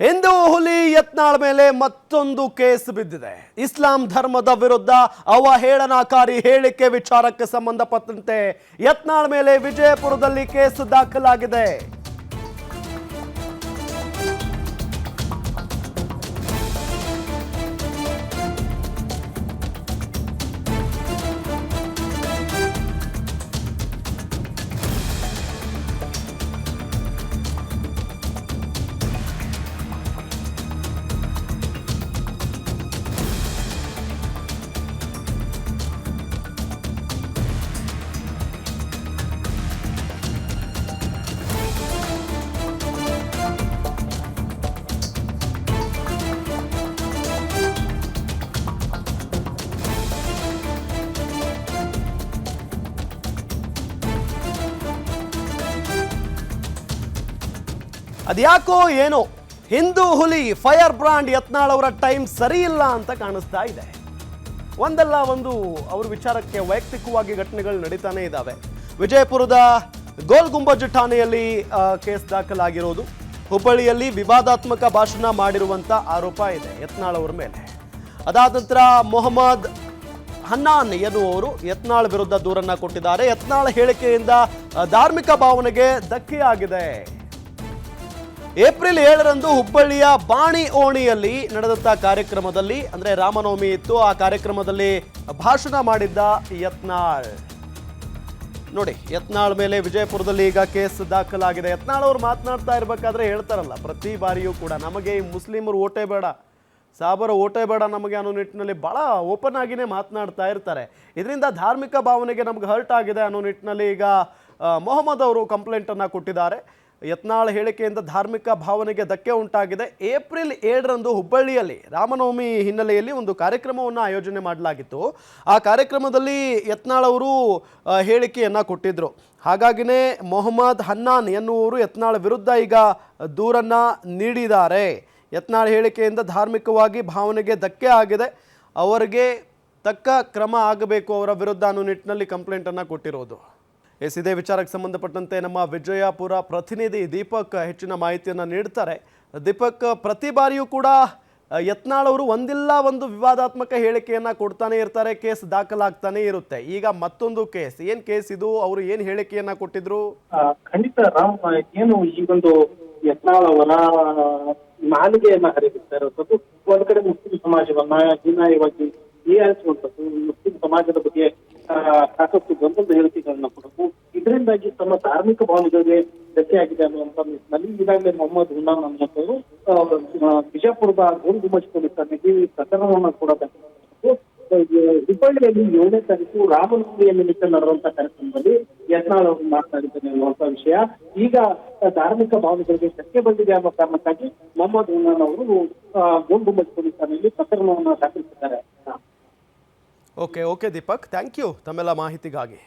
ಹಿಂದೂ ಹುಲಿ ಯತ್ನಾಳ್ ಮೇಲೆ ಮತ್ತೊಂದು ಕೇಸ್ ಬಿದ್ದಿದೆ. ಇಸ್ಲಾಂ ಧರ್ಮದ ವಿರುದ್ಧ ಅವಹೇಳನಕಾರಿ ಹೇಳಿಕೆ ವಿಚಾರಕ್ಕೆ ಸಂಬಂಧಪಟ್ಟಂತೆ ಯತ್ನಾಳ್ ಮೇಲೆ ವಿಜಯಪುರದಲ್ಲಿ ಕೇಸ್ ದಾಖಲಾಗಿದೆ. ಅದ್ಯಾಕೋ ಏನೋ ಹಿಂದೂ ಹುಲಿ ಫೈರ್ ಬ್ರಾಂಡ್ ಯತ್ನಾಳ್ ಅವರ ಟೈಮ್ ಸರಿ ಇಲ್ಲ ಅಂತ ಕಾಣಿಸ್ತಾ ಇದೆ. ಒಂದಲ್ಲ ಒಂದು ಅವ್ರ ವಿಚಾರಕ್ಕೆ ವೈಯಕ್ತಿಕವಾಗಿ ಘಟನೆಗಳು ನಡೀತಾನೆ ಇದ್ದಾವೆ. ವಿಜಯಪುರದ ಗೋಲ್ ಗುಂಬಜ್ ಠಾಣೆಯಲ್ಲಿ ಕೇಸ್ ದಾಖಲಾಗಿರೋದು. ಹುಬ್ಬಳ್ಳಿಯಲ್ಲಿ ವಿವಾದಾತ್ಮಕ ಭಾಷಣ ಮಾಡಿರುವಂತ ಆರೋಪ ಇದೆ ಯತ್ನಾಳ್ ಅವರ ಮೇಲೆ. ಅದಾದ ನಂತರ ಮೊಹಮ್ಮದ್ ಹನ್ನಾನ್ ಎನ್ನುವವರು ಯತ್ನಾಳ್ ವಿರುದ್ಧ ದೂರನ್ನ ಕೊಟ್ಟಿದ್ದಾರೆ. ಯತ್ನಾಳ್ ಹೇಳಿಕೆಯಿಂದ ಧಾರ್ಮಿಕ ಭಾವನೆಗೆ ಧಕ್ಕೆಯಾಗಿದೆ. ಏಪ್ರಿಲ್ 7ರಂದು ಹುಬ್ಬಳ್ಳಿಯ ಬಾಣಿ ಓಣಿಯಲ್ಲಿ ನಡೆದಂಥ ಕಾರ್ಯಕ್ರಮದಲ್ಲಿ, ಅಂದರೆ ರಾಮನವಮಿ ಇತ್ತು, ಆ ಕಾರ್ಯಕ್ರಮದಲ್ಲಿ ಭಾಷಣ ಮಾಡಿದ್ದ ಯತ್ನಾಳ್. ನೋಡಿ, ಯತ್ನಾಳ್ ಮೇಲೆ ವಿಜಯಪುರದಲ್ಲಿ ಈಗ ಕೇಸ್ ದಾಖಲಾಗಿದೆ. ಯತ್ನಾಳ್ ಅವರು ಮಾತನಾಡ್ತಾ ಇರಬೇಕಾದ್ರೆ ಹೇಳ್ತಾರಲ್ಲ, ಪ್ರತಿ ಬಾರಿಯೂ ಕೂಡ ನಮಗೆ ಈ ಮುಸ್ಲಿಮರು ಓಟೇ ಬೇಡ, ಸಾಬರ ಓಟೇ ಬೇಡ ನಮಗೆ ಅನ್ನೋ ನಿಟ್ಟಿನಲ್ಲಿ ಭಾಳ ಓಪನ್ ಆಗಿನೇ ಮಾತನಾಡ್ತಾ ಇರ್ತಾರೆ. ಇದರಿಂದ ಧಾರ್ಮಿಕ ಭಾವನೆಗೆ ನಮ್ಗೆ ಹರ್ಟ್ ಆಗಿದೆ ಅನ್ನೋ ನಿಟ್ಟಿನಲ್ಲಿ ಈಗ ಮೊಹಮ್ಮದ್ ಅವರು ಕಂಪ್ಲೇಂಟನ್ನು ಕೊಟ್ಟಿದ್ದಾರೆ. ಯತ್ನಾಳ್ ಹೇಳಿಕೆಯಿಂದ ಧಾರ್ಮಿಕ ಭಾವನೆಗೆ ಧಕ್ಕೆ ಉಂಟಾಗಿದೆ. ಏಪ್ರಿಲ್ 7ರಂದು ಹುಬ್ಬಳ್ಳಿಯಲ್ಲಿ ರಾಮನವಮಿ ಹಿನ್ನೆಲೆಯಲ್ಲಿ ಒಂದು ಕಾರ್ಯಕ್ರಮವನ್ನು ಆಯೋಜನೆ ಮಾಡಲಾಗಿತ್ತು. ಆ ಕಾರ್ಯಕ್ರಮದಲ್ಲಿ ಯತ್ನಾಳ್ ಅವರು ಹೇಳಿಕೆಯನ್ನು ಕೊಟ್ಟಿದ್ದರು. ಹಾಗಾಗಿನೇ ಮೊಹಮ್ಮದ್ ಹನ್ನಾನ್ ಎನ್ನುವರು ಯತ್ನಾಳ್ ವಿರುದ್ಧ ಈಗ ದೂರನ್ನು ನೀಡಿದ್ದಾರೆ. ಯತ್ನಾಳ್ ಹೇಳಿಕೆಯಿಂದ ಧಾರ್ಮಿಕವಾಗಿ ಭಾವನೆಗೆ ಧಕ್ಕೆ ಆಗಿದೆ, ಅವರಿಗೆ ತಕ್ಕ ಕ್ರಮ ಆಗಬೇಕು ಅವರ ವಿರುದ್ಧ ಅನ್ನೋ ನಿಟ್ಟಿನಲ್ಲಿ ಕಂಪ್ಲೇಂಟನ್ನು ಕೊಟ್ಟಿರೋದು. ಇದೇ ವಿಚಾರಕ್ಕೆ ಸಂಬಂಧಪಟ್ಟಂತೆ ನಮ್ಮ ವಿಜಯಪುರ ಪ್ರತಿನಿಧಿ ದೀಪಕ್ ಹೆಚ್ಚಿನ ಮಾಹಿತಿಯನ್ನು ನೀಡ್ತಾರೆ. ದೀಪಕ್, ಪ್ರತಿ ಬಾರಿಯೂ ಕೂಡ ಯತ್ನಾಳ್ ಅವರು ಒಂದಿಲ್ಲ ಒಂದು ವಿವಾದಾತ್ಮಕ ಹೇಳಿಕೆಯನ್ನು ಕೊಡ್ತಾನೆ ಇರ್ತಾರೆ, ಕೇಸ್ ದಾಖಲಾಗ್ತಾನೆ ಇರುತ್ತೆ. ಈಗ ಮತ್ತೊಂದು ಕೇಸ್, ಏನ್ ಕೇಸ್ ಇದು? ಅವರು ಏನ್ ಹೇಳಿಕೆಯನ್ನ ಕೊಟ್ಟಿದ್ರು? ಖಂಡಿತ ರಾಮ್, ಏನು ಈ ಒಂದು ಯತ್ನಾಳ್ ಅವರ ನಾಲಿಗೆಯನ್ನ ಹರಿಬಿಡ್ತಾ ಇರೋದು ಒಂದ್ ಕಡೆ ಮುಸ್ಲಿಂ ಸಮಾಜವನ್ನ ಹೀನಾಯವಾಗಿ ಹೀಯಾಳಿಸುವಂಥದ್ದು, ಮುಸ್ಲಿಂ ಸಮಾಜದ ಬಗ್ಗೆ ಸಾಕಷ್ಟು ಗೊಂದಲದ ಹೇಳಿಕೆಗಳನ್ನ ಕೊಡೋದು, ಇದರಿಂದಾಗಿ ತಮ್ಮ ಧಾರ್ಮಿಕ ಭಾವನೆಗಳಿಗೆ ಧಕ್ಕೆ ಆಗಿದೆ ಅನ್ನುವಂತ ನಿಟ್ಟಿನಲ್ಲಿ ಈಗಾಗಲೇ ಮೊಹಮ್ಮದ್ ಹುನ್ನಾನ್ ಅನ್ನುವಂಥವ್ರು ಬಿಜಾಪುರದ ಗೋಲ್ ಗುಂಬಜ್ ಪೊಲೀಸ್ ಠಾಣೆಗೆ ಪ್ರಕರಣವನ್ನ ಕೂಡ ಹುಬ್ಬಳ್ಳಿಯಲ್ಲಿ 7ನೇ ತಾರೀಕು ರಾಮನವಮಿಯ ನಿಮಿತ್ತ ನಡೆದಂತ ಕಾರ್ಯಕ್ರಮದಲ್ಲಿ ಯತ್ನಾಳ್ ಅವರು ಮಾತನಾಡಿದ್ದೇನೆ ಅನ್ನುವಂತ ವಿಷಯ ಈಗ ಧಾರ್ಮಿಕ ಭಾವನೆಗಳಿಗೆ ಧಕ್ಕೆ ಬಂದಿದೆ ಅನ್ನೋ ಕಾರಣಕ್ಕಾಗಿ ಮೊಹಮ್ಮದ್ ಹುನ್ನಾನ್ ಅವರು ಗೋಲ್ ಗುಂಬಜ್ ಪೊಲೀಸ್ ಠಾಣೆಯಲ್ಲಿ ಪ್ರಕರಣವನ್ನ ದಾಖಲಿಸಿದ್ದಾರೆ. ಓಕೆ ದೀಪಕ್, ಥ್ಯಾಂಕ್ ಯು ತಮ್ಮೆಲ್ಲ ಮಾಹಿತಿಗಾಗಿ.